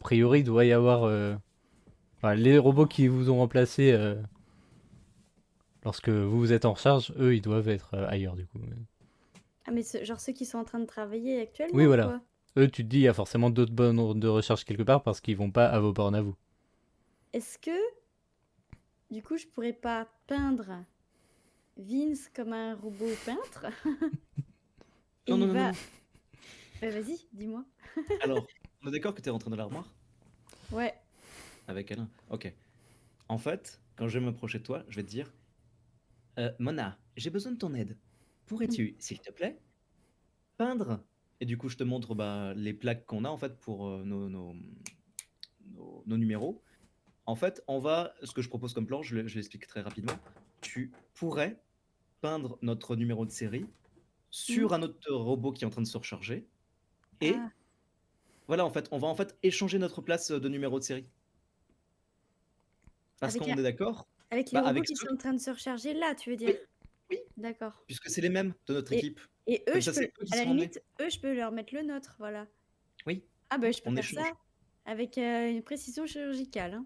priori, il doit y avoir... enfin, les robots qui vous ont remplacé lorsque vous êtes en recharge, eux, ils doivent être ailleurs, du coup. Ah, mais genre ceux qui sont en train de travailler Oui, actuellement, voilà. quoi. Eux, tu te dis, il y a forcément d'autres bornes de recharge quelque part parce qu'ils vont pas à vos bornes à vous. Est-ce que, du coup, je pourrais pas peindre Vince comme un robot peintre? Et Non, il non, non, non, va... non. Vas-y, dis-moi. Alors, on est d'accord que t'es rentré dans l'armoire Ouais. avec Alain. Ok. En fait, quand je vais m'approcher de toi, je vais te dire Mona, j'ai besoin de ton aide. Pourrais-tu, s'il te plaît, peindre? Et du coup, je te montre les plaques qu'on a en fait pour nos numéros. En fait, ce que je propose comme plan, je l'explique très rapidement. Tu pourrais peindre notre numéro de série Hmm. sur un autre robot qui est en train de se recharger. Et Ah, voilà, en fait, on va en fait échanger notre place de numéro de série. Parce avec, qu'on est d'accord, avec les robots avec qui ceux. sont en train de se recharger là, tu veux dire? Oui, oui, D'accord. puisque c'est les mêmes de notre Et, équipe. et eux, Comme ça, c'est eux qui à la seront emmenés. limite, eux, je peux leur mettre le nôtre, voilà. Oui, Ah bah je peux on faire échange. ça avec une précision chirurgicale, hein.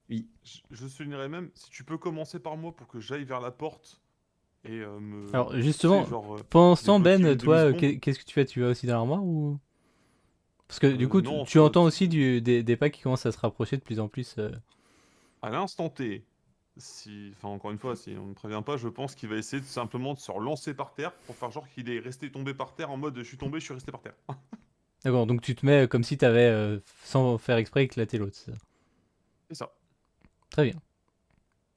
Oui. Je soulignerais même, si tu peux commencer par moi pour que j'aille vers la porte et Alors, tu sais, justement, genre, pendant ce temps, débloquer Ben, une toi, demi-seconde. qu'est-ce que tu fais? Tu vas aussi dans l'armoire ou... Parce que du coup, Non, tu entends aussi des pas qui commencent à se rapprocher de plus en plus. à l'instant T, si, enfin encore une fois, si on ne prévient pas, je pense qu'il va essayer simplement de se relancer par terre pour faire genre qu'il est resté tombé par terre en mode je suis tombé, je suis resté par terre. D'accord, donc tu te mets comme si t'avais, sans faire exprès, éclaté l'autre. C'est ça. C'est ça. Très bien.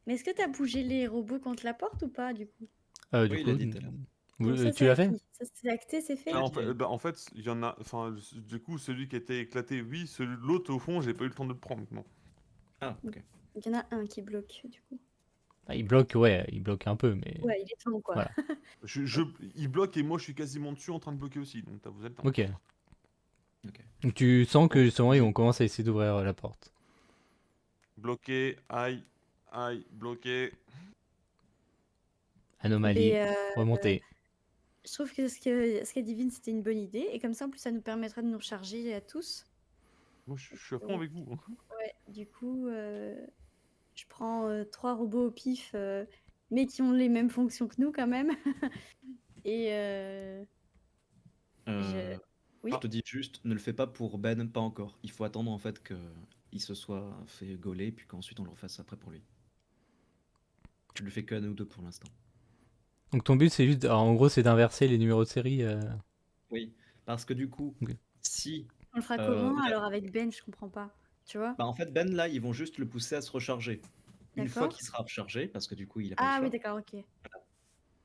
Mais est-ce que t'as bougé les robots contre la porte ou pas, du coup? Du Oui, il a coup, dit tout à l'heure. Donc ça, tu c'est l'as fait? acquis. Ça, c'est acté, c'est fait? Ah, Ok. en fait, il y en a, enfin, du coup, celui qui était éclaté, oui, celui l'autre au fond, j'ai pas eu le temps de le prendre, non. Ah, ok. Donc il y en a un qui bloque, du coup. Ah, il bloque, ouais, il bloque un peu, mais Ouais, il est temps, quoi. voilà. Il bloque et moi je suis quasiment dessus en train de bloquer aussi, donc vous avez le temps. Ok. Ok. Donc tu sens que Bon, justement, ils vont commencer à essayer d'ouvrir la porte. Bloqué, aïe, aïe, bloqué. Anomalie, Et remontée. je trouve que ce qu'a dit Vin, c'était une bonne idée. Et comme ça, en plus, ça nous permettra de nous recharger à tous. Moi je suis à fond Donc, avec vous, hein. ouais, du coup, je prends 3 robots au pif, mais qui ont les mêmes fonctions que nous, quand même. Et je... Oui. Je te dis juste, ne le fais pas pour Ben, pas encore. Il faut attendre en fait que il se soit fait gauler, puis qu'ensuite on le refasse après pour lui. Tu le fais que à nous deux pour l'instant. Donc ton but, c'est juste, alors, en gros, c'est d'inverser les numéros de série. Oui, parce que du coup, Ok. si On le fera comment, il y a- alors, avec Ben? Je comprends pas. Tu vois? en fait Ben là, ils vont juste le pousser à se recharger. Une fois D'accord. qu'il sera rechargé, parce que du coup il a pas le Ah oui, choix, d'accord, ok.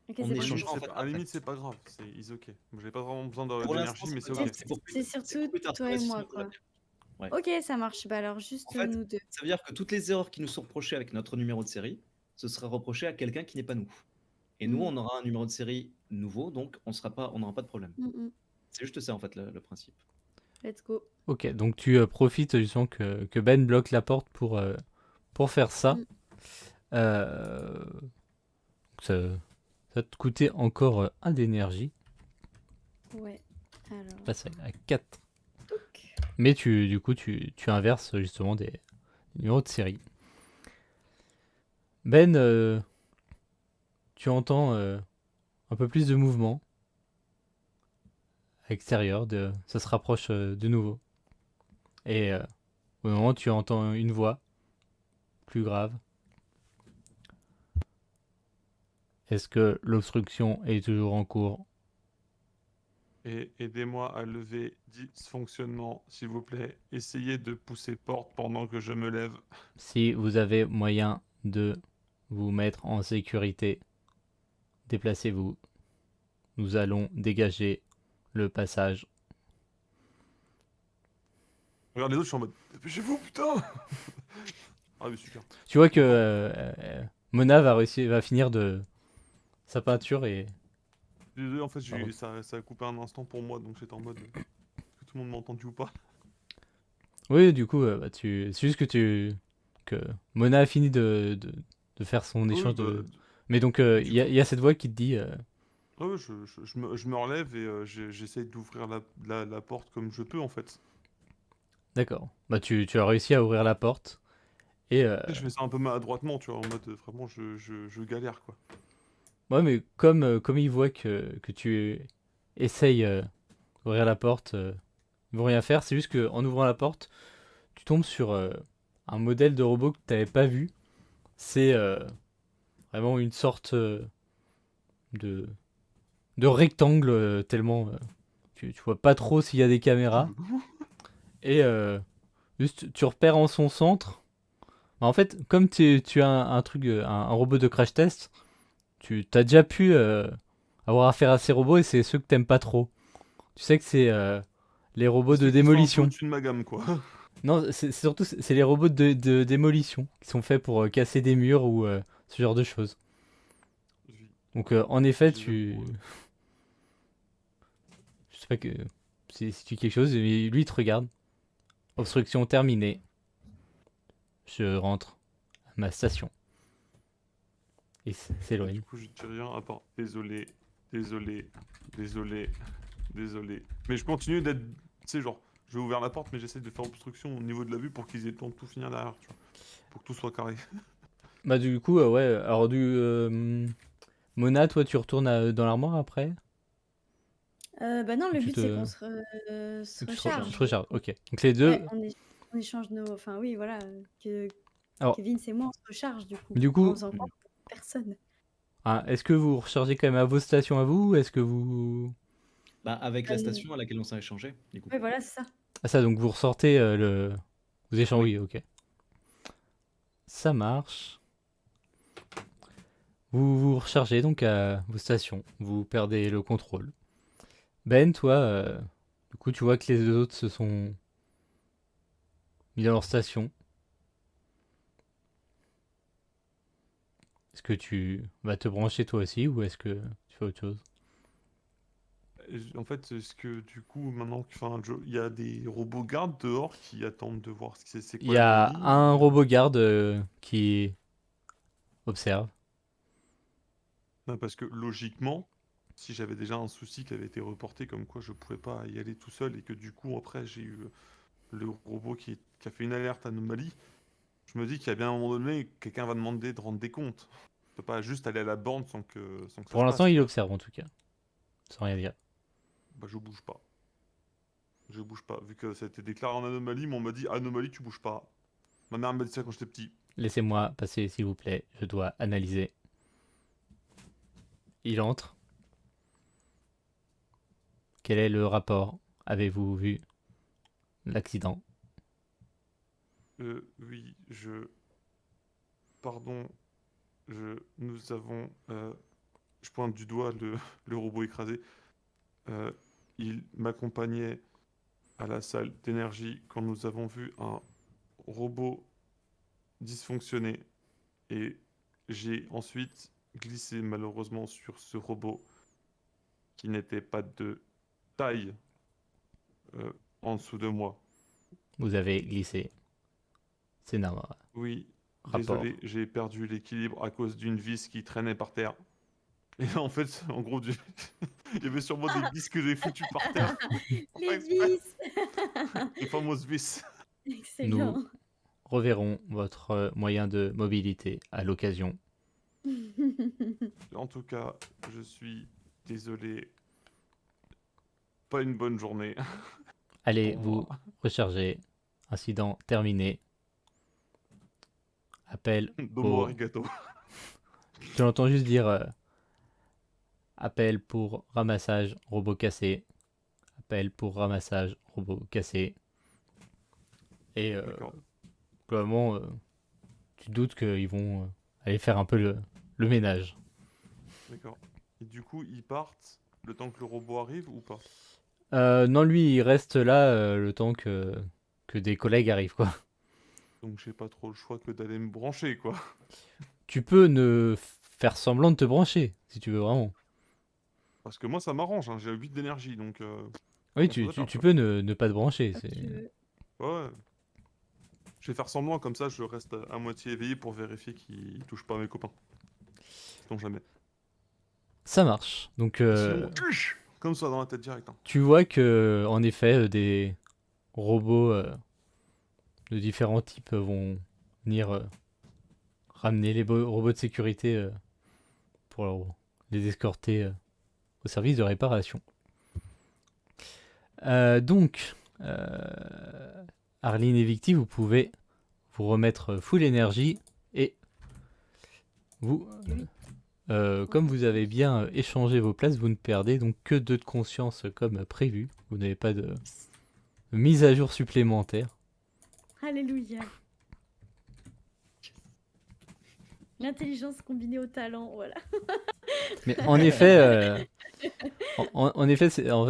Ok, on c'est bon. échangera en fait À la après. limite c'est pas grave, c'est is ok. Moi, j'ai pas vraiment besoin Pour l'instant, d'énergie, c'est mais pas c'est grave, ok. C'est c'est pour surtout plus tard. toi Ouais, et sinon, moi, tout va quoi. bien. Ouais. Ok, ça marche. Bah alors, En juste fait, nous deux. ça veut dire que toutes les erreurs qui nous sont reprochées avec notre numéro de série, ce sera reproché à quelqu'un qui n'est pas nous. Et nous, Mm, on aura un numéro de série nouveau, donc on n'aura pas de problème. mm, mm. C'est juste ça en fait le principe. Let's go. Ok, donc tu profites justement que Ben bloque la porte pour faire ça. Mm. Euh, ça. Ça va te coûter encore un d'énergie. Ouais. Alors, Passe à 4. toc. Mais du coup, tu inverses justement des numéros de série. Ben, tu entends un peu plus de mouvement à l'extérieur. Ça se rapproche de nouveau. Et au moment, tu entends une voix plus grave. Est-ce que l'obstruction est toujours en cours? Et aidez-moi à lever dysfonctionnement, s'il vous plaît. Essayez de pousser porte pendant que je me lève. Si vous avez moyen de vous mettre en sécurité, déplacez-vous. Nous allons dégager le passage. Regarde les autres, je suis en mode dépêchez-vous, putain. Ah oui, super. Tu vois que Mona va finir de sa peinture et... Désolé, en fait, Pardon. ça a coupé un instant pour moi, donc j'étais en mode est-ce que tout le monde m'a entendu ou pas? Oui, du coup, c'est juste que Mona a fini de faire son Ah oui, échange bah, de... Mais donc, il du y, coup, y a cette voix qui te dit... ah ouais, je me relève et j'essaye d'ouvrir la porte comme je peux, en fait. D'accord. Bah tu as réussi à ouvrir la porte et Je fais ça un peu maladroitement, tu vois, en mode vraiment je galère quoi. ouais, mais comme ils voient que tu essayes d'ouvrir la porte, ils vont rien faire. C'est juste que en ouvrant la porte, tu tombes sur un modèle de robot que tu n'avais pas vu. C'est vraiment une sorte de, de rectangle tellement tu vois pas trop s'il y a des caméras. Et juste tu repères en son centre. En fait, comme tu as un truc, un robot de crash test, tu t'as déjà pu avoir affaire à ces robots et c'est ceux que t'aimes pas trop. Tu sais que c'est les robots de Ceux qui sont un peu démolition. au-dessus de ma gamme quoi. Non, c'est surtout c'est les robots de démolition qui sont faits pour casser des murs ou ce genre de choses. Oui, Donc en effet, je les aime pour eux. je sais pas que si tu dis quelque chose, mais lui il te regarde. Obstruction terminée. Je rentre à ma station. Et Et du s'éloigne. coup je dis rien, attends, désolé, désolé, désolé, désolé. Mais je continue d'être, tu sais genre, je vais ouvrir la porte mais j'essaie de faire obstruction au niveau de la vue pour qu'ils aient le temps de tout finir derrière, tu vois. Pour que tout soit carré. Bah du coup, ouais, alors Mona, toi tu retournes dans l'armoire après? Bah non, Ou le tu but c'est te... qu'on se ou tu recharge. te recharges, ok. Donc les Ouais, deux... on échange nos. Enfin, oui, voilà. Alors, Kevin et moi, on se recharge du coup. du En coup, faisant quoi? Personne. hein, est-ce que vous rechargez quand même à vos stations à vous? Ou est-ce que vous... Bah, avec la Euh, station à laquelle on s'est échangé, du coup. ouais, voilà, c'est ça. Ah ça, donc vous ressortez le... Vous échangez, Oui. oui, ok. Ça marche. Vous vous rechargez donc à vos stations. Vous perdez le contrôle. Ben, toi, du coup, tu vois que les deux autres se sont mis dans leur station. Est-ce que tu vas te brancher toi aussi ou est-ce que tu fais autre chose? En fait, est-ce que du coup, maintenant, enfin, il y a des robots gardes dehors qui attendent de voir ce que c'est Il quoi y a l'ennemi un ou... robot garde qui observe. Non, parce que logiquement, si j'avais déjà un souci qui avait été reporté, comme quoi je pouvais pas y aller tout seul et que du coup, après, j'ai eu le robot qui a fait une alerte anomalie, je me dis qu'il y a bien un moment donné, quelqu'un va demander de rendre des comptes. Je peux pas juste aller à la borne sans que ça Pour se l'instant, passe, tu il vois. observe en tout cas, sans rien dire. Bah, je bouge pas. Je bouge pas. Vu que ça a été déclaré en anomalie, mais on m'a dit anomalie, tu bouges pas. Ma mère m'a dit ça quand j'étais petit. Laissez-moi passer, s'il vous plaît. Je dois analyser. Il entre. Quel est le rapport? Avez-vous vu l'accident? Oui, Pardon, nous avons... je pointe du doigt le robot écrasé. Euh, il m'accompagnait à la salle d'énergie quand nous avons vu un robot dysfonctionner et j'ai ensuite glissé malheureusement sur ce robot qui n'était pas de taille euh, en dessous de moi. Vous avez glissé. C'est normal. Oui, Rapport. désolé, j'ai perdu l'équilibre à cause d'une vis qui traînait par terre. Et là, en fait, en gros, il y avait sûrement des vis que j'ai foutues par terre. Pas Les exprès. vis. Les fameuses vis. Nous Excellent. reverrons votre moyen de mobilité à l'occasion. En tout cas, je suis désolé. Pas une bonne journée Allez, pour vous moi. rechargez. Incident terminé. Appel Domo au... arigato. Tu l'entends juste dire appel pour ramassage robot cassé. Appel pour ramassage robot cassé. Et D'accord, globalement, tu te doutes qu'ils vont aller faire un peu le ménage. d'accord. Et du coup, ils partent le temps que le robot arrive ou pas? Non, lui, il reste là le temps que des collègues arrivent, quoi. Donc j'ai pas trop le choix que d'aller me brancher, quoi. Tu peux ne faire semblant de te brancher, si tu veux vraiment. Parce que moi, ça m'arrange, hein, j'ai 8 d'énergie, donc Oui, on peut faire, tu quoi. peux ne pas te brancher. Comme tu veux. Ouais, ouais. Je vais faire semblant, comme ça, je reste à moitié éveillé pour vérifier qu'il touche pas à mes copains. Sinon jamais. Ça marche. Donc, Et sinon, comme ça dans la tête direct, hein. tu vois que, en effet, des robots de différents types vont venir ramener les robots de sécurité pour les escorter au service de réparation. Donc, Arline et Victy, vous pouvez vous remettre full énergie et vous, comme vous avez bien échangé vos places, vous ne perdez donc que 2 de conscience comme prévu. Vous n'avez pas de mise à jour supplémentaire. Alléluia. L'intelligence combinée au talent, voilà. Mais en effet, en effet,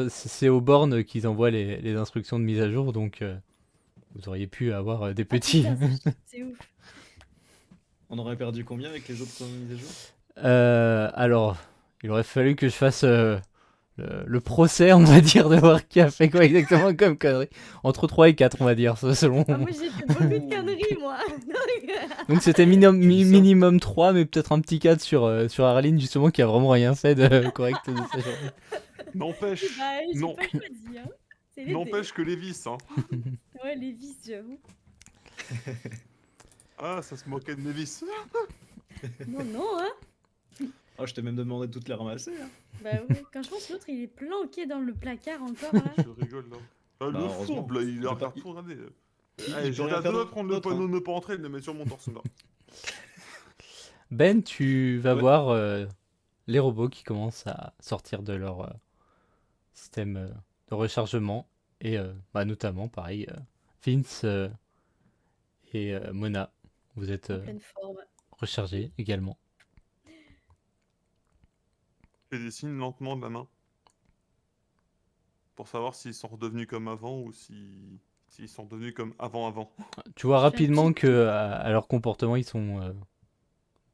c'est aux bornes qu'ils envoient les instructions de mise à jour, donc vous auriez pu avoir des petits. Putain, c'est ouf. On aurait perdu combien avec les autres mises à jour? Alors, il aurait fallu que je fasse le procès, on va dire, de voir qui a fait quoi exactement comme connerie. Entre 3 et 4, on va dire, selon. Ah, moi, j'ai fait beaucoup de conneries, moi. Donc c'était minimum 3, mais peut-être un petit 4 sur Arline, justement, qui a vraiment rien fait de correct de sa journée. N'empêche, Bah, j'ai non. pas choisi, hein. C'est les N'empêche que les vis, hein. dés. Ouais, les vis, j'avoue. Ah, ça se moquait de mes vis. Non, non, hein. Oh, je t'ai même demandé de toutes les ramasser. Hein. Bah ouais, quand je pense l'autre, il est planqué dans le placard encore, là. Je rigole, là. Bah, Le heureusement. fourbe, là, il peut regarde pas- tout regarder. Il Allez, peut j'ai rien la faire de prendre le d'autre, panneau hein. ne pas entrer et de le mettre sur mon torse là. Ben, tu vas Ouais. voir les robots qui commencent à sortir de leur système de rechargement. Et bah, notamment, pareil, Vince et Mona, vous êtes En pleine forme. rechargés également. Je les signes lentement de la main. Pour savoir s'ils sont redevenus comme avant ou s'ils sont devenus comme avant. Tu vois Je fais un rapidement petit que à leur comportement, ils sont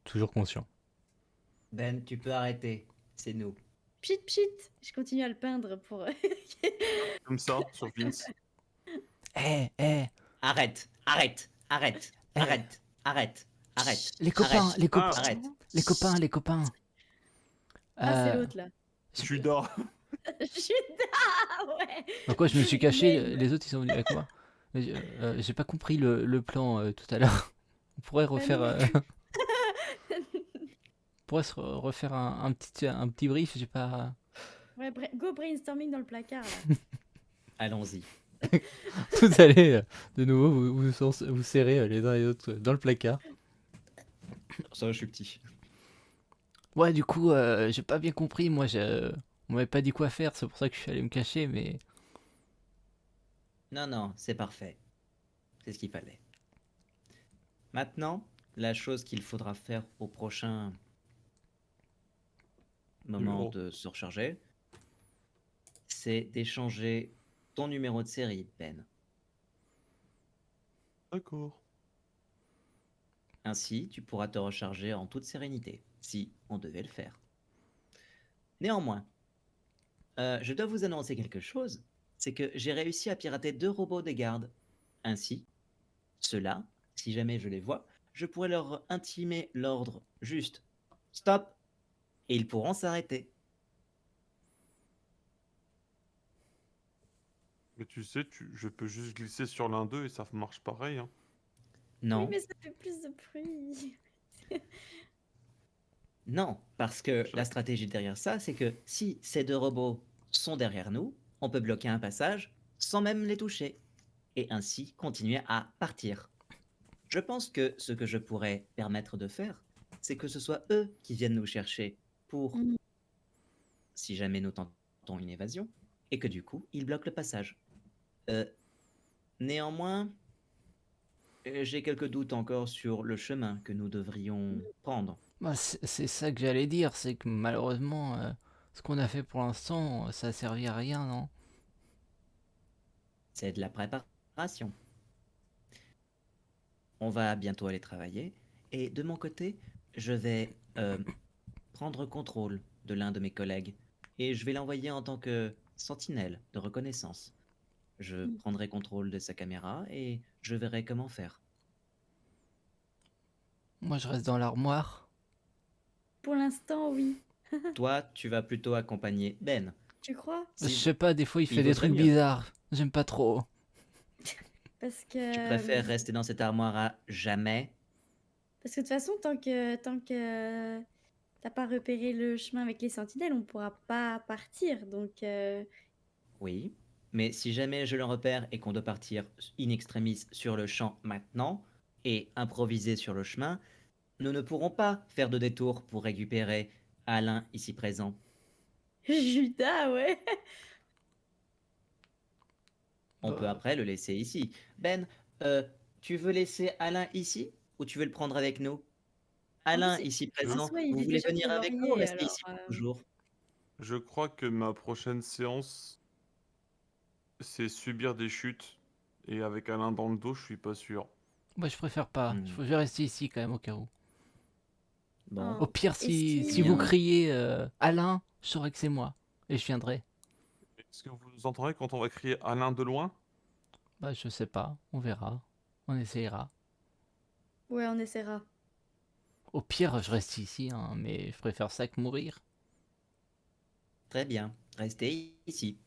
toujours conscients. Ben, tu peux arrêter. C'est nous. Pchit, pchit. Je continue à le peindre pour... Comme ça, sur Vince. Arrête, arrête, arrête, Eh. arrête, arrête, arrête. Les copains, arrête, les copains, Arrête. les copains. Ah, c'est l'autre, là. Je suis d'or. Je suis... Ah, ouais. Dans quoi je me suis caché, Mais- les autres ils sont venus avec moi. Mais, j'ai pas compris le plan tout à l'heure. On pourrait refaire, on pourrait se refaire un petit brief, j'ai pas. Ouais, go brainstorming dans le placard, là. Allons-y. Vous allez de nouveau vous serrer les uns les autres dans le placard. Ça, je suis petit. Ouais, du coup, j'ai pas bien compris. Moi, on m'avait pas dit quoi faire, c'est pour ça que je suis allé me cacher, mais. Non, non, c'est parfait. C'est ce qu'il fallait. Maintenant, la chose qu'il faudra faire au prochain moment Numéro. de se recharger, c'est d'échanger ton numéro de série, Ben. D'accord. Ainsi, tu pourras te recharger en toute sérénité, si on devait le faire. Néanmoins, je dois vous annoncer quelque chose, c'est que j'ai réussi à pirater 2 robots des gardes. Ainsi, ceux-là, si jamais je les vois, je pourrais leur intimer l'ordre juste « Stop !» et ils pourront s'arrêter. Mais tu sais, je peux juste glisser sur l'un d'eux et ça marche pareil. Hein. Non, Oui, mais ça fait plus de bruit. non, parce que la stratégie derrière ça, c'est que si ces 2 robots sont derrière nous, on peut bloquer un passage sans même les toucher, et ainsi continuer à partir. Je pense que ce que je pourrais permettre de faire, c'est que ce soit eux qui viennent nous chercher pour, Mm. si jamais nous tentons une évasion, et que du coup, ils bloquent le passage. Néanmoins, j'ai quelques doutes encore sur le chemin que nous devrions prendre. Bah, c'est ça que j'allais dire, c'est que malheureusement, ce qu'on a fait pour l'instant, ça a servi à rien, non? C'est de la préparation. On va bientôt aller travailler, et de mon côté, je vais prendre contrôle de l'un de mes collègues, et je vais l'envoyer en tant que sentinelle de reconnaissance. Je prendrai contrôle de sa caméra, et je verrai comment faire. Moi, je reste dans l'armoire. Pour l'instant, oui. Toi, tu vas plutôt accompagner Ben. Tu crois? Je Si- sais pas, des fois, il il fait des vaudrait trucs mieux. bizarres. J'aime pas trop. Parce Tu que, préfères rester dans cette armoire à jamais? parce que de toute façon, tant que t'as pas repéré le chemin avec les sentinelles, on pourra pas partir. Donc, Oui. Mais si jamais je le repère et qu'on doit partir in extremis sur le champ maintenant et improviser sur le chemin, nous ne pourrons pas faire de détour pour récupérer Alain ici présent. Judas, ouais. On peut Bah, après le laisser ici. Ben, euh, tu veux laisser Alain ici ou tu veux le prendre avec nous? En Alain plus, ici Je, en présent, soi, il vous est voulez déjà venir avec nous ou trésorier, rester alors. ici pour toujours? je crois que ma prochaine séance, c'est subir des chutes. Et avec Alain dans le dos, je suis pas sûr. moi, je préfère pas. Hmm, Je vais rester ici quand même au cas où. Bon, Au Hein. pire, Et si si vous bien. criez Alain, je saurai que c'est moi. Et je viendrai. Est-ce que vous nous entendrez quand on va crier Alain de loin? Bah, je sais pas. On verra. On essayera. Ouais, on essaiera. Au pire, je reste ici, hein, mais je préfère ça que mourir. Très bien. Restez ici.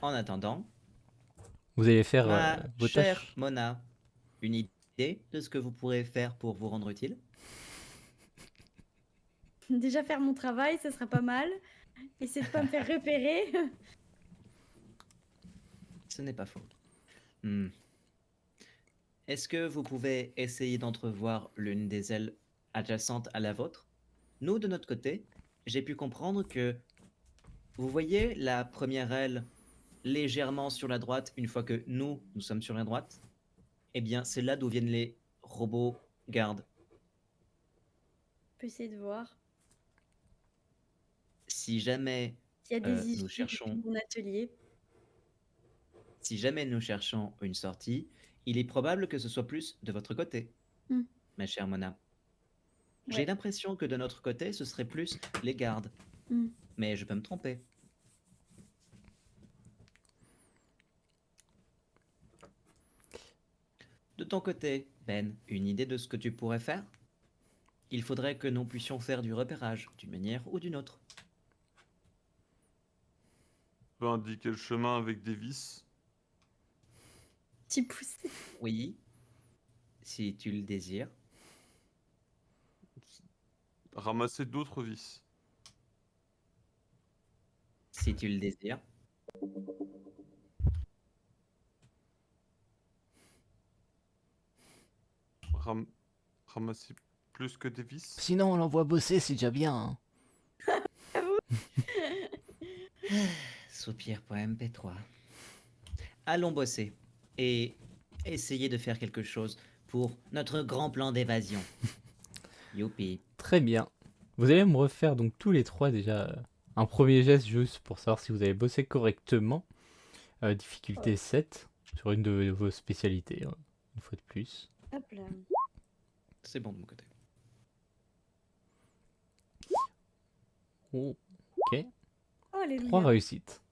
En attendant, Vous allez faire ma vos chère tâches. Mona, une idée de ce que vous pourrez faire pour vous rendre utile? Déjà faire mon travail, ce sera pas mal. Essayer de pas me faire repérer. Ce n'est pas faux. Hmm. Est-ce que vous pouvez essayer d'entrevoir l'une des ailes adjacentes à la vôtre? Nous, de notre côté, j'ai pu comprendre que vous voyez la première aile légèrement sur la droite une fois que nous sommes sur la droite? Eh bien, c'est là d'où viennent les robots gardes. On peut essayer de voir Si jamais s'il y a des nous issues depuis cherchons, mon atelier. si jamais nous cherchons une sortie, il est probable que ce soit plus de votre côté, Hmm. ma chère Mona. J'ai Ouais. l'impression que de notre côté, ce serait plus les gardes, Hmm. mais je peux me tromper. De ton côté, Ben, une idée de ce que tu pourrais faire? Il faudrait que nous puissions faire du repérage, d'une manière ou d'une autre. On peut indiquer le chemin avec des vis. Petit poussé. Oui, si tu le désires. Ramasser d'autres vis. Si tu le désires. Ram- Ramasser plus que des vis. Sinon, on l'envoie bosser, c'est déjà bien. Soupir.mp3. Allons bosser et essayer de faire quelque chose pour notre grand plan d'évasion. Youpi. Très bien. Vous allez me refaire donc tous les trois déjà un premier geste juste pour savoir si vous avez bossé correctement. Difficulté 7 sur une de vos spécialités, une fois de plus. Hop là. C'est bon de mon côté. Oh, ok. Oh, alléluia. 3 réussites.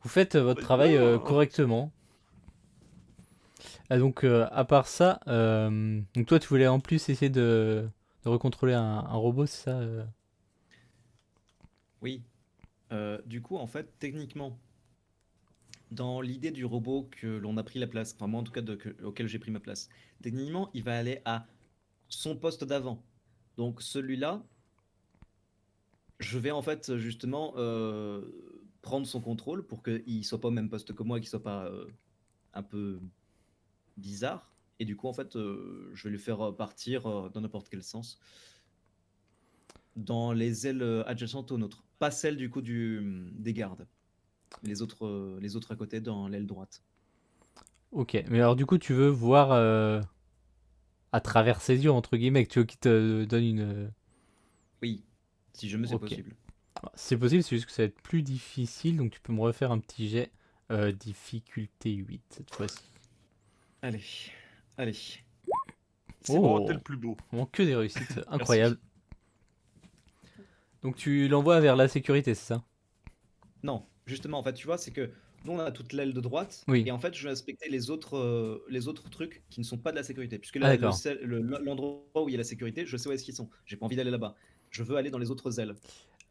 Vous faites votre C'est travail bien. correctement. Ah, donc, à part ça, donc toi, tu voulais en plus essayer de recontrôler un robot, c'est ça Oui. Du coup, en fait, techniquement, dans l'idée du robot que l'on a pris la place, enfin moi en tout cas auquel j'ai pris ma place, techniquement, il va aller à son poste d'avant. Donc celui-là, je vais en fait justement prendre son contrôle pour qu'il soit pas au même poste que moi, qu'il soit pas un peu bizarre. Et du coup, en fait, je vais lui faire partir dans n'importe quel sens dans les ailes adjacentes aux nôtres, pas celles du coup des gardes, les autres à côté dans l'aile droite. Ok, mais alors du coup, tu veux voir à travers ses yeux, entre guillemets, que tu veux qu'il te donne une... Oui, si jamais c'est Ok. possible. C'est possible, c'est juste que ça va être plus difficile, donc tu peux me refaire un petit jet difficulté 8 cette fois-ci. Allez, allez. C'est Oh. bon, t'es le plus beau. Vraiment que des réussites incroyables. Donc tu l'envoies vers la sécurité, c'est ça? Non, justement, en fait, tu vois, c'est que nous, on a toute l'aile de droite, Oui. et en fait, je vais respecter les autres trucs qui ne sont pas de la sécurité. Puisque Ah, là, d'accord. l'endroit où il y a la sécurité, je sais où est-ce qu'ils sont. J'ai pas envie d'aller là-bas. Je veux aller dans les autres ailes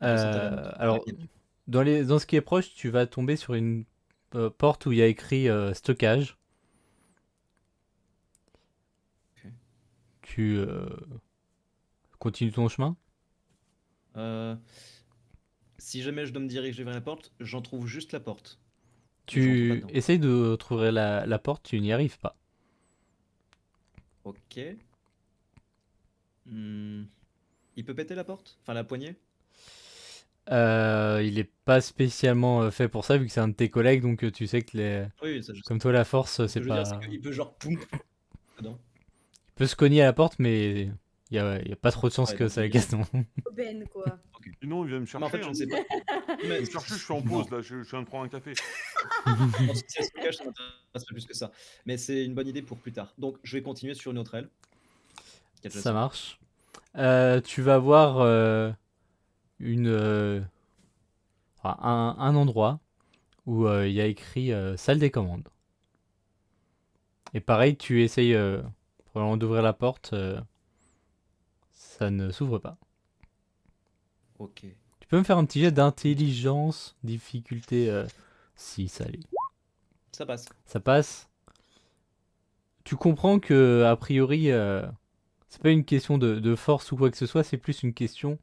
adjacentes à la nôtre. Alors, dans ce qui est proche, tu vas tomber sur une porte où il y a écrit stockage. Ok. Tu continues ton chemin. Euh, Si jamais je dois me diriger vers la porte, j'en trouve juste la porte. Et je rentre pas Tu dedans. essayes de trouver la porte, tu n'y arrives pas. Ok. Hmm. Il peut péter la porte? Enfin, la poignée? Il est pas spécialement fait pour ça, vu que c'est un de tes collègues, donc tu sais que Oui, ça je sais. comme toi la force, Ce c'est que je veux dire, c'est pas. qu'il peut genre poum dedans. Il peut se cogner à la porte, mais il y a pas trop de chance Ouais, que donc ça la il- casse, non. Aubaine, quoi. Sinon, il vient me Mais en fait, chercher. je Hein. ne sais pas. Il Mais vient me chercher, je suis en pause, là, je viens de prendre un café. non, si c'est stockage, ça m'intéresse pas plus que ça. Mais c'est une bonne idée pour plus tard. Donc, je vais continuer sur une autre aile. Qui est Ça adjacente. marche. Tu vas voir une, enfin, un endroit où il y a écrit salle des commandes. Et pareil, tu essayes probablement d'ouvrir la porte, ça ne s'ouvre pas. Ok. Tu peux me faire un petit jet d'intelligence, difficulté 6, allez. Ça passe. Ça passe. Tu comprends que, a priori, c'est pas une question de force ou quoi que ce soit, c'est plus une question.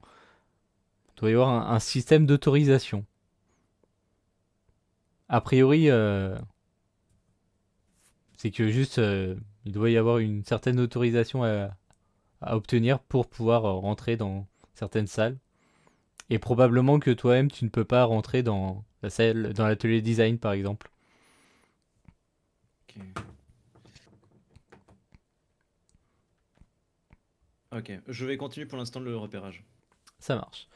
Il doit y avoir un système d'autorisation. A priori, c'est que juste, il doit y avoir une certaine autorisation à obtenir pour pouvoir rentrer dans certaines salles. Et probablement que toi-même, tu ne peux pas rentrer dans la salle, dans l'atelier design, par exemple. Ok. Ok. Je vais continuer pour l'instant le repérage. Ça marche.